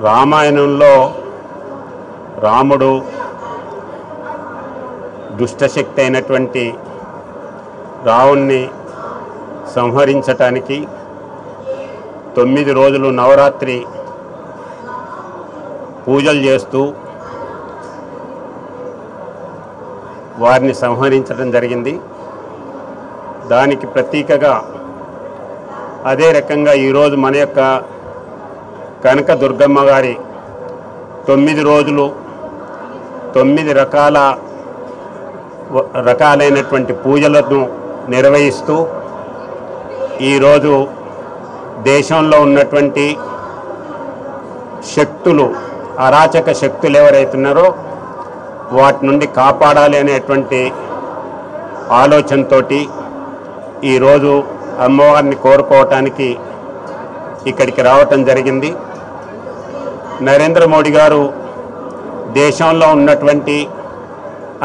రామాయణంలో రాముడు దుష్టశక్తి అయినటువంటి రావణ్ణి సంహరించటానికి 9 రోజులు నవరాత్రి పూజలు చేస్తూ వారిని సంహరించడం జరిగింది. దానికి ప్రతీకగా అదే రకంగా ఈరోజు మన యొక్క కనక దుర్గమ్మ గారి 9 రోజులు 9 రకాలైనటువంటి పూజలను నిర్వహిస్తూ ఈరోజు దేశంలో ఉన్నటువంటి శక్తులు, అరాచక శక్తులు ఎవరైతున్నారో వాటి నుండి కాపాడాలి అనేటువంటి ఆలోచనతో ఈరోజు అమ్మవారిని కోరుకోవటానికి ఇక్కడికి రావటం జరిగింది. నరేంద్ర మోడీ గారు దేశంలో ఉన్నటువంటి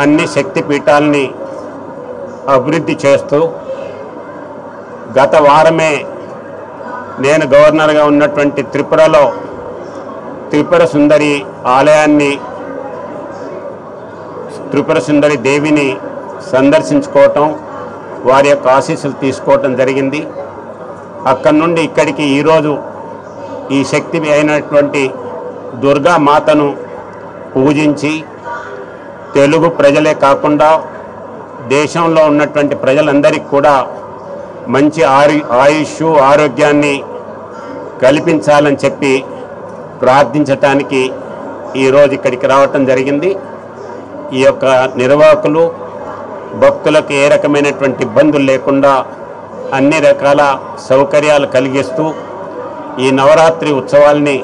అన్ని శక్తిపీఠాలని అభివృద్ధి చేస్తూ గత వారమే నేను గవర్నర్గా ఉన్నటువంటి త్రిపురలో త్రిపుర సుందరి ఆలయాన్ని, త్రిపుర సుందరి దేవిని సందర్శించుకోవటం, వారి యొక్క ఆశీస్సులు తీసుకోవటం జరిగింది. అక్కడి నుండి ఇక్కడికి ఈరోజు ఈ శక్తి అయినటువంటి దుర్గా మాతను పూజించి తెలుగు ప్రజలే కాకుండా దేశంలో ఉన్నటువంటి ప్రజలందరికీ కూడా మంచి ఆయుష్ ఆరోగ్యాన్ని కల్పించాలని చెప్పి ప్రార్థించటానికి ఈరోజు ఇక్కడికి రావటం జరిగింది. ఈ యొక్క నిర్వాహకులు భక్తులకు ఏ రకమైనటువంటి ఇబ్బందులు లేకుండా అన్ని రకాల సౌకర్యాలు కలిగిస్తూ ఈ నవరాత్రి ఉత్సవాల్ని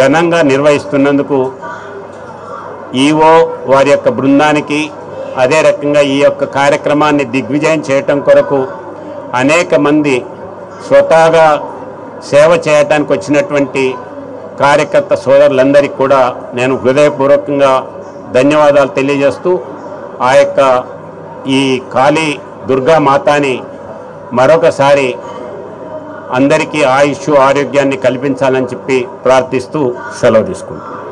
ఘనంగా నిర్వహిస్తున్నందుకు ఈవో వారి యొక్క బృందానికి, అదే రకంగా ఈ యొక్క కార్యక్రమాన్ని దిగ్విజయం చేయటం కొరకు అనేక మంది స్వతహాగా సేవ చేయటానికి వచ్చినటువంటి కార్యకర్త సోదరులందరికీ కూడా నేను హృదయపూర్వకంగా ధన్యవాదాలు తెలియజేస్తూ ఆ యొక్క ఈ కాళీ దుర్గా మాతాని మరొకసారి అందరికీ ఆయుష్ ఆరోగ్యాన్ని కల్పించాలని చెప్పి ప్రార్థిస్తూ సెలవు తీసుకుంటాను.